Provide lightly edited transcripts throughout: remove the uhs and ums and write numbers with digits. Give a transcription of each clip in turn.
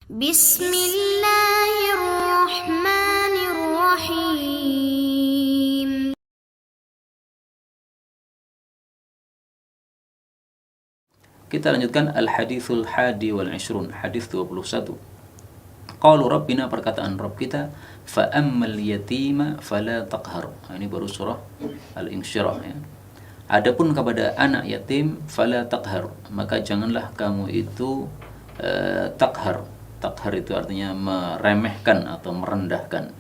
Bismillahirrahmanirrahim. Kita lanjutkan al-hadithul hadi wal ishrun, hadis 21. Qalu rabbina, perkataan Rabb kita, fa ammal yatima fala taqhar. Ini baru surah al-insyirah ya. Adapun kepada anak yatim fala taqhar, maka janganlah kamu itu taqhar. Taqhar itu artinya meremehkan atau merendahkan.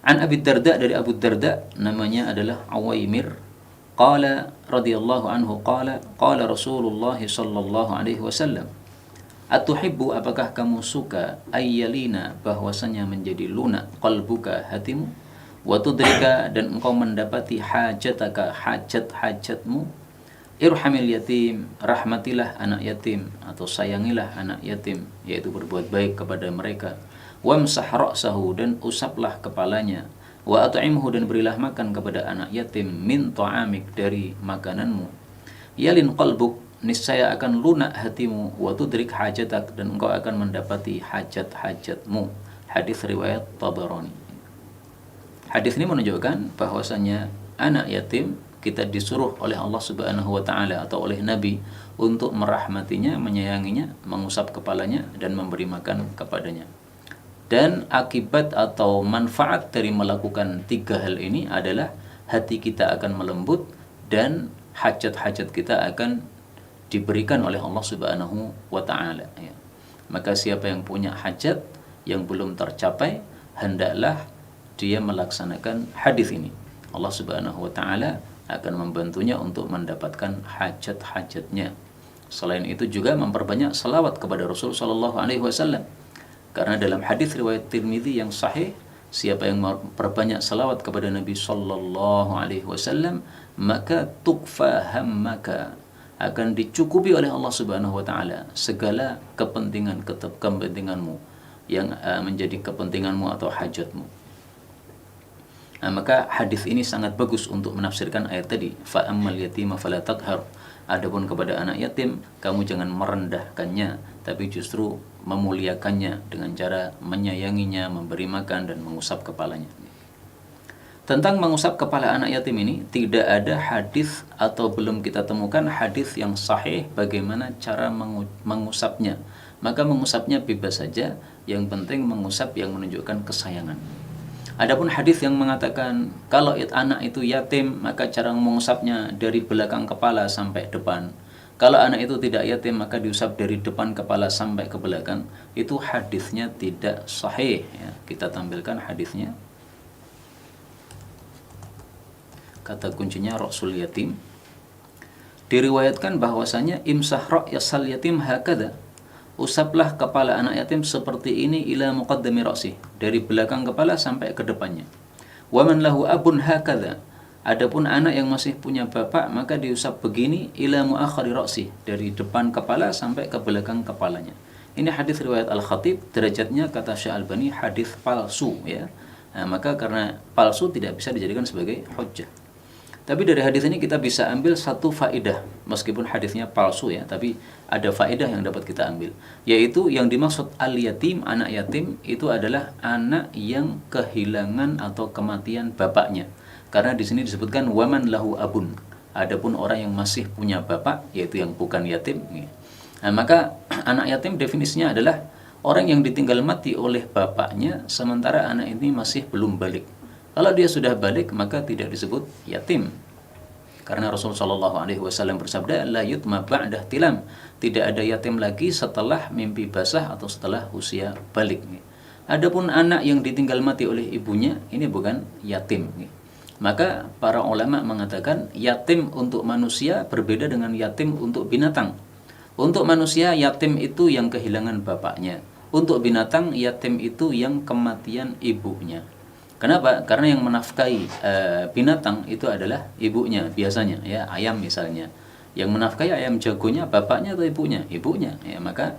An Abi Darda, dari Abu Darda, namanya adalah Awaimir. Qala radhiyallahu anhu qala Rasulullah sallallahu alaihi wasallam, atuhibbu, apakah kamu suka, ayyalina, bahwasanya menjadi lunak, qalbuka, hatimu, wa tudrika, dan engkau mendapati, hajataka, hajat-hajatmu, irhamil yatim, rahmatilah anak yatim atau sayangilah anak yatim, yaitu berbuat baik kepada mereka, wamsah ra'sahu, dan usaplah kepalanya, wa at'imhu, dan berilah makan kepada anak yatim, min ta'amik, dari makananmu, yalin qalbuk, niscaya akan lunak hatimu, wa tudrik hajatak, dan engkau akan mendapati hajat-hajatmu. Hadis riwayat Tabarani. Hadis ini menunjukkan bahwasanya anak yatim kita disuruh oleh Allah Subhanahu wa taala atau oleh Nabi untuk merahmatinya, menyayanginya, mengusap kepalanya, dan memberi makan kepadanya. Dan akibat atau manfaat dari melakukan tiga hal ini adalah hati kita akan melembut dan hajat-hajat kita akan diberikan oleh Allah Subhanahu wa taala ya. Maka siapa yang punya hajat yang belum tercapai, hendaklah dia melaksanakan hadis ini. Allah Subhanahu wa taala akan membantunya untuk mendapatkan hajat-hajatnya. Selain itu juga memperbanyak salawat kepada Rasul sallallahu alaihi wasallam. Karena dalam hadis riwayat Tirmidzi yang sahih, siapa yang memperbanyak salawat kepada Nabi sallallahu alaihi wasallam, maka tukfa hammaka, akan dicukupi oleh Allah Subhanahu wa taala segala kepentinganmu yang menjadi kepentinganmu atau hajatmu. Nah, maka hadis ini sangat bagus untuk menafsirkan ayat tadi, fa ammal yatima fala taqhar. Adapun kepada anak yatim, kamu jangan merendahkannya, tapi justru memuliakannya dengan cara menyayanginya, memberi makan, dan mengusap kepalanya. Tentang mengusap kepala anak yatim ini, tidak ada hadis atau belum kita temukan hadis yang sahih bagaimana cara mengusapnya. Maka mengusapnya bebas saja, yang penting mengusap yang menunjukkan kesayangan. Adapun hadis yang mengatakan kalau anak itu yatim, maka cara mengusapnya dari belakang kepala sampai depan. Kalau anak itu tidak yatim, maka diusap dari depan kepala sampai ke belakang. Itu hadisnya tidak sahih ya. Kita tampilkan hadisnya. Kata kuncinya Rasul yatim. Diriwayatkan bahwasanya imsah ra'yasal yatim hakadha, usaplah kepala anak yatim seperti ini, ila muqaddami ra'sih, dari belakang kepala sampai ke depannya. Wa man lahu abun hakadha, adapun anak yang masih punya bapak, maka diusap begini, ila muakhari ra'sih, dari depan kepala sampai ke belakang kepalanya. Ini hadis riwayat Al-Khatib, derajatnya kata Syekh Albani hadis palsu ya. Nah, maka karena palsu tidak bisa dijadikan sebagai hujjah. Tapi dari hadis ini kita bisa ambil satu faedah, meskipun hadisnya palsu ya, tapi ada faedah yang dapat kita ambil, yaitu yang dimaksud al-yatim, anak yatim, itu adalah anak yang kehilangan atau kematian bapaknya. Karena di sini disebutkan waman lahu abun, adapun orang yang masih punya bapak, yaitu yang bukan yatim. Nah, maka anak yatim definisinya adalah orang yang ditinggal mati oleh bapaknya sementara anak ini masih belum balik. Kalau dia sudah balik, maka tidak disebut yatim. Karena Rasulullah SAW bersabda, la yutma ba'dah tilam, tidak ada yatim lagi setelah mimpi basah atau setelah usia balik. Adapun anak yang ditinggal mati oleh ibunya, ini bukan yatim. Maka para ulama mengatakan yatim untuk manusia berbeda dengan yatim untuk binatang. Untuk manusia, yatim itu yang kehilangan bapaknya. Untuk binatang, yatim itu yang kematian ibunya. Kenapa? Karena yang menafkahi binatang itu adalah ibunya biasanya, ya, ayam misalnya. Yang menafkahi ayam jagonya bapaknya atau ibunya? Ibunya. Ya, maka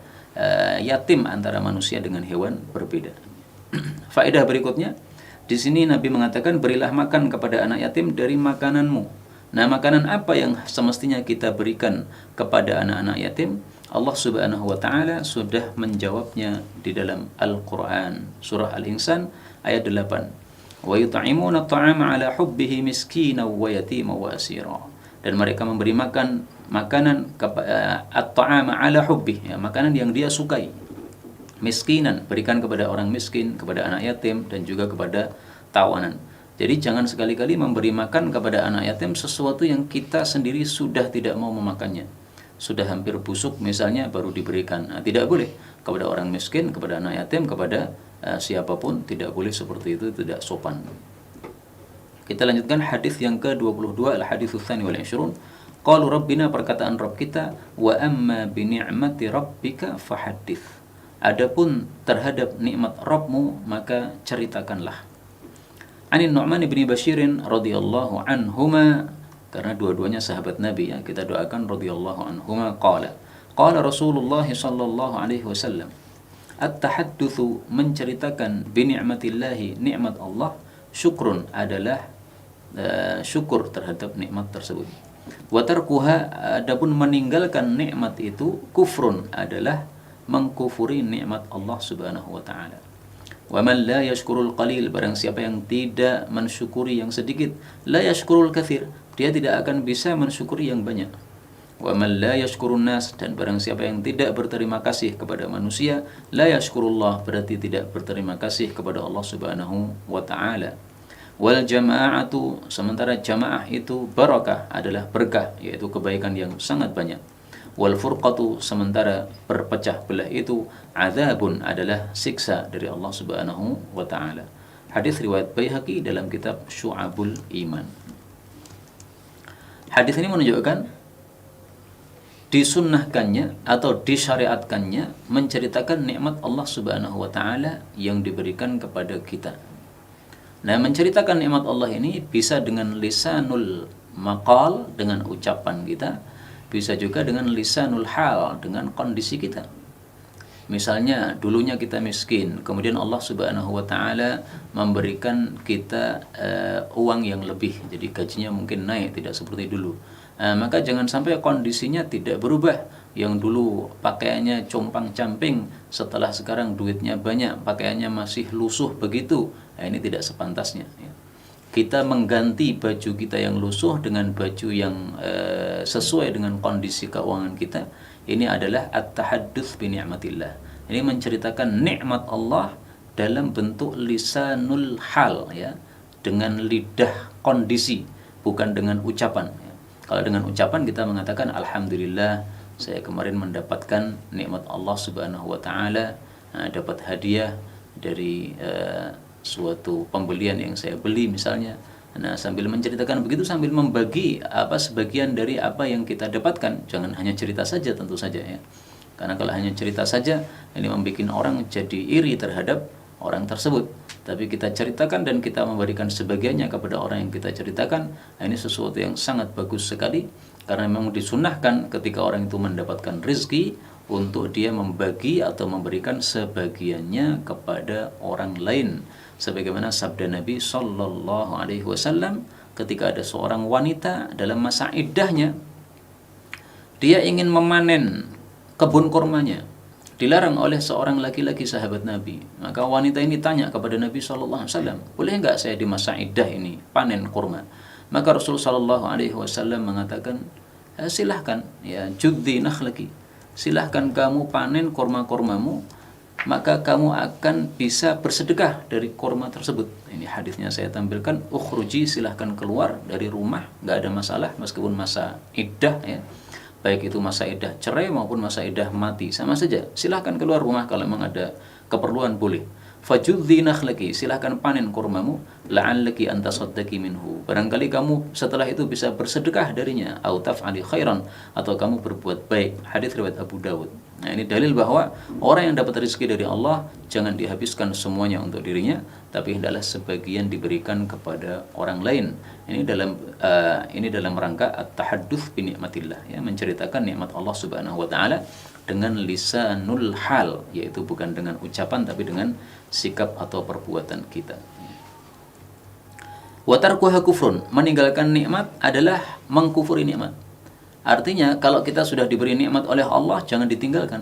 yatim antara manusia dengan hewan berbeda. Faedah berikutnya, di sini Nabi mengatakan berilah makan kepada anak yatim dari makananmu. Nah, makanan apa yang semestinya kita berikan kepada anak-anak yatim? Allah Subhanahu wa taala sudah menjawabnya di dalam Al-Qur'an, surah Al-Insan ayat 8. Wa yut'imuna at'ama 'ala hubbihi miskinan wa yatiman wa asira. Dan mereka memberi makan makanan at-ta'ama 'ala hubbi, ya, makanan yang dia sukai. Miskinan, berikan kepada orang miskin, kepada anak yatim, dan juga kepada tawanan. Jadi jangan sekali-kali memberi makan kepada anak yatim sesuatu yang kita sendiri sudah tidak mau memakannya. Sudah hampir busuk misalnya baru diberikan. Nah, tidak boleh kepada orang miskin, kepada anak yatim, kepada siapapun, tidak boleh seperti itu, tidak sopan. Kita lanjutkan hadis yang ke-22, al-haditsus tsani wal 20. Qalu rabbina, perkataan Rabb kita, wa amma bi ni'mati rabbika fahaddits. Adapun terhadap nikmat Rabbmu maka ceritakanlah. Anin Nu'man bin Bashir radhiyallahu anhuma, karena dua-duanya sahabat Nabi, ya, kita doakan radhiyallahu anhuma, qala Rasulullah sallallahu alaihi wasallam, at-tahaddutsu, menceritakan, bi ni'matillahi, nikmat Allah, syukrun, adalah syukur terhadap nikmat tersebut. Wa tarkuha, adapun meninggalkan nikmat itu, kufrun, adalah mengkufuri nikmat Allah Subhanahu wa taala. Wa man la yashkurul qalil, barang siapa yang tidak mensyukuri yang sedikit, la yashkurul katsir, dia tidak akan bisa mensyukuri yang banyak. Wa man la yashkurun nas, dan barang siapa yang tidak berterima kasih kepada manusia, la yashkurullah, berarti tidak berterima kasih kepada Allah Subhanahu wa taala. Wal jama'atu, sementara jamaah itu barakah, adalah berkah, yaitu kebaikan yang sangat banyak. Wal furqatu, sementara berpecah belah itu azabun, adalah siksa dari Allah Subhanahu wa taala. Hadis riwayat Baihaqi dalam kitab Syu'abul Iman. Hadis ini menunjukkan disunnahkannya atau disyariatkannya menceritakan nikmat Allah Subhanahu wa taala yang diberikan kepada kita. Nah, menceritakan nikmat Allah ini bisa dengan lisanul maqal, dengan ucapan kita, bisa juga dengan lisanul hal, dengan kondisi kita. Misalnya dulunya kita miskin, kemudian Allah Subhanahu wa taala memberikan kita uang yang lebih, jadi gajinya mungkin naik, tidak seperti dulu. Maka jangan sampai kondisinya tidak berubah. Yang dulu pakaiannya compang-camping, setelah sekarang duitnya banyak, pakaiannya masih lusuh begitu. Nah, ini tidak sepantasnya, ya. Kita mengganti baju kita yang lusuh dengan baju yang sesuai dengan kondisi keuangan kita. Ini adalah at-tahadduts bi ni'matillah. Ini menceritakan nikmat Allah dalam bentuk lisanul hal, ya, dengan lidah kondisi, bukan dengan ucapan, ya. Kalau dengan ucapan kita mengatakan alhamdulillah, saya kemarin mendapatkan nikmat Allah Subhanahu wa taala, dapat hadiah dari suatu pembelian yang saya beli misalnya. Nah, sambil menceritakan begitu, sambil membagi sebagian dari apa yang kita dapatkan. Jangan hanya cerita saja, tentu saja, ya. Karena kalau hanya cerita saja, ini membuat orang jadi iri terhadap orang tersebut. Tapi kita ceritakan dan kita memberikan sebagiannya kepada orang yang kita ceritakan. Nah, ini sesuatu yang sangat bagus sekali, karena memang disunahkan ketika orang itu mendapatkan rezeki untuk dia membagi atau memberikan sebagiannya kepada orang lain. Sebagaimana sabda Nabi sallallahu alaihi wasallam ketika ada seorang wanita dalam masa iddahnya, dia ingin memanen kebun kurmanya, dilarang oleh seorang laki-laki sahabat Nabi. Maka wanita ini tanya kepada Nabi sallallahu alaihi wasallam, boleh enggak saya di masa iddah ini panen kurma? Maka Rasul sallallahu alaihi wasallam mengatakan, silahkan, ya, juddi nakhlaki, silahkan kamu panen kurma-kurmamu, maka kamu akan bisa bersedekah dari kurma tersebut. Ini hadisnya saya tampilkan, ukhruji, silahkan keluar dari rumah, nggak ada masalah meskipun masa iddah, ya, baik itu masa iddah cerai maupun masa iddah mati, sama saja. Silahkan keluar rumah kalau memang ada keperluan, boleh. Fajudzi nakhlaki, silahkan panen kurmamu, la'allaki an tasaddaqi minhu, barangkali kamu setelah itu bisa bersedekah darinya, au taf'ali khairan, atau kamu berbuat baik. Hadis riwayat Abu Dawud. Nah, ini dalil bahwa orang yang dapat rezeki dari Allah jangan dihabiskan semuanya untuk dirinya, tapi hendaklah sebagian diberikan kepada orang lain. Ini dalam rangka at-tahadduts bi nikmatillah, ya, menceritakan nikmat Allah Subhanahu wa taala dengan lisanul hal, yaitu bukan dengan ucapan tapi dengan sikap atau perbuatan kita. Wa tarkuha kufrun, meninggalkan nikmat adalah mengkufuri nikmat. Artinya kalau kita sudah diberi nikmat oleh Allah jangan ditinggalkan.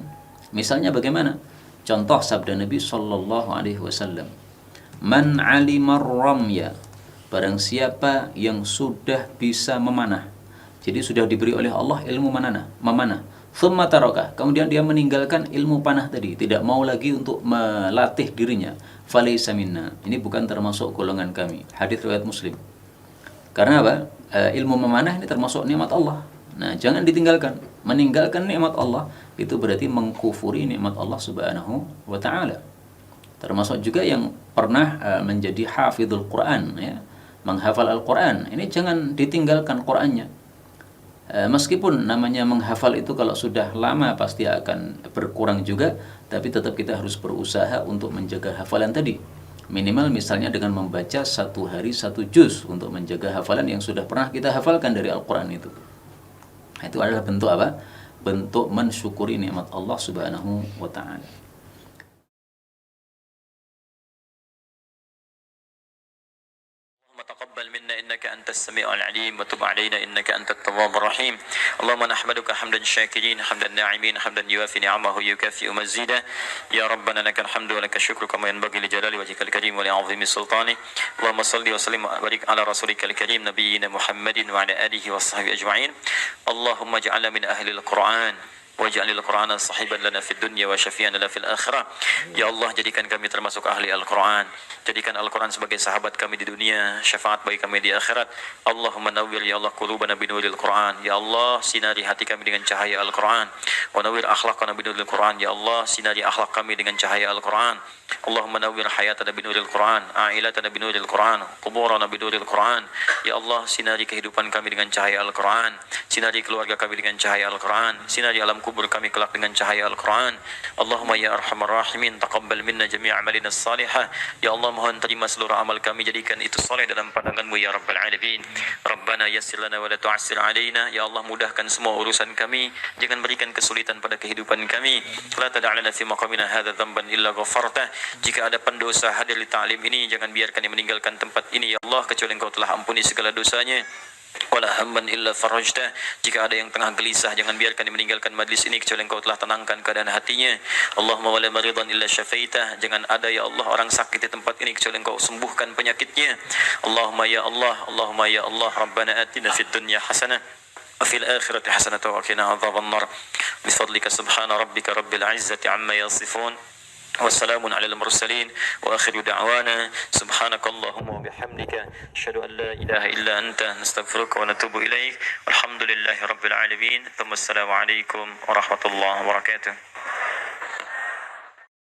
Misalnya bagaimana? Contoh sabda Nabi sallallahu alaihi wasallam. Man 'alimar ramya, barang siapa yang sudah bisa memanah. Jadi sudah diberi oleh Allah ilmu memanah. Thumma taraka, kemudian dia meninggalkan ilmu panah tadi, tidak mau lagi untuk melatih dirinya. Falaysa minna, ini bukan termasuk golongan kami. Hadis riwayat Muslim. Karena apa? Ilmu memanah ini termasuk nikmat Allah. Nah, jangan ditinggalkan. Meninggalkan nikmat Allah itu berarti mengkufuri nikmat Allah Subhanahu wa taala. Termasuk juga yang pernah menjadi hafizul Quran ya, menghafal Al-Quran. Ini jangan ditinggalkan Qurannya. Meskipun namanya menghafal itu kalau sudah lama pasti akan berkurang juga, tapi tetap kita harus berusaha untuk menjaga hafalan tadi. Minimal misalnya dengan membaca 1 hari 1 juz untuk menjaga hafalan yang sudah pernah kita hafalkan dari Al-Quran itu. Itu adalah bentuk apa? Bentuk mensyukuri nikmat Allah Subhanahu wa ta'ala. تقبل منا إنك أنت السميع العليم وتب علينا إنك أنت التواب الرحيم اللهم نحمدك حمدا شاكرين حمدا ناعمين حمدا يوافي نعمه يكافئ مزيدا يا ربنا لك الحمد ولك الشكر كما ينبغي لجلال وجهك الكريم ولعظيم سلطانه اللهم صل وسلم وبارك على رسولك الكريم نبينا محمد وعلى آله وصحبه أجمعين اللهم اجعلنا من أهل القرآن waj'alil Qur'ana sahiban lana fid dunya wa syafi'an lana fil akhirah. Ya Allah, jadikan kami termasuk ahli Al-Qur'an. Jadikan Al-Qur'an sebagai sahabat kami di dunia, syafaat bagi kami di akhirat. Allahumma nawwir ya Allah qulubana binuril Qur'an. Ya Allah, sinari hati kami dengan cahaya Al-Qur'an. Wa nawwir akhlaqana binuril Qur'an. Ya Allah, sinari akhlak kami dengan cahaya Al-Qur'an. Allahumma nawwir hayatana binuril Qur'an, a'ilatana binuril Qur'an, quburana binuril Qur'an. Ya Allah, sinari kehidupan kami dengan cahaya Al-Qur'an. Sinari keluarga kami dengan cahaya Al-Qur'an. Sinari alam kubur kami kelak dengan cahaya Al-Quran. Allahumma ya arhamar rahimin, taqabbal minna jami' amalina salihah. Ya Allah, mohon terima seluruh amal kami, jadikan itu soleh dalam pandangan-Mu ya Rabbal Alamin. Rabbana yassir lana wa la tu'assir alaina. Ya Allah, mudahkan semua urusan kami, jangan berikan kesulitan pada kehidupan kami. La tada'lana fi maqamina hadha dhanban illa ghafartah. Jika ada pendosa hadir di ta'lim ini, jangan biarkan dia meninggalkan tempat ini ya Allah, kecuali Engkau telah ampuni segala dosanya. Wala hamman illa farajta. Jika ada yang tengah gelisah, jangan biarkan dia meninggalkan majlis ini kecuali Engkau telah tenangkan keadaan hatinya. Allahumma wala maridan illa syafaitah. Jangan ada ya Allah orang sakit di tempat ini kecuali Engkau sembuhkan penyakitnya. Allahumma ya Allah, Allahumma ya Allah, Rabbana atina fid dunya hasanah wa fil akhirati hasanah wa qina adzabannar. Bifadlika subhana rabbika rabbil izzati amma yasifun. والسلام على المرسلين وآخر دعوانا سبحانك اللهم وبحمدك أشهد أن لا إله إلا أنت نستغفرك ونتوب إليك والحمد لله رب العالمين ثم السلام عليكم ورحمة الله وبركاته.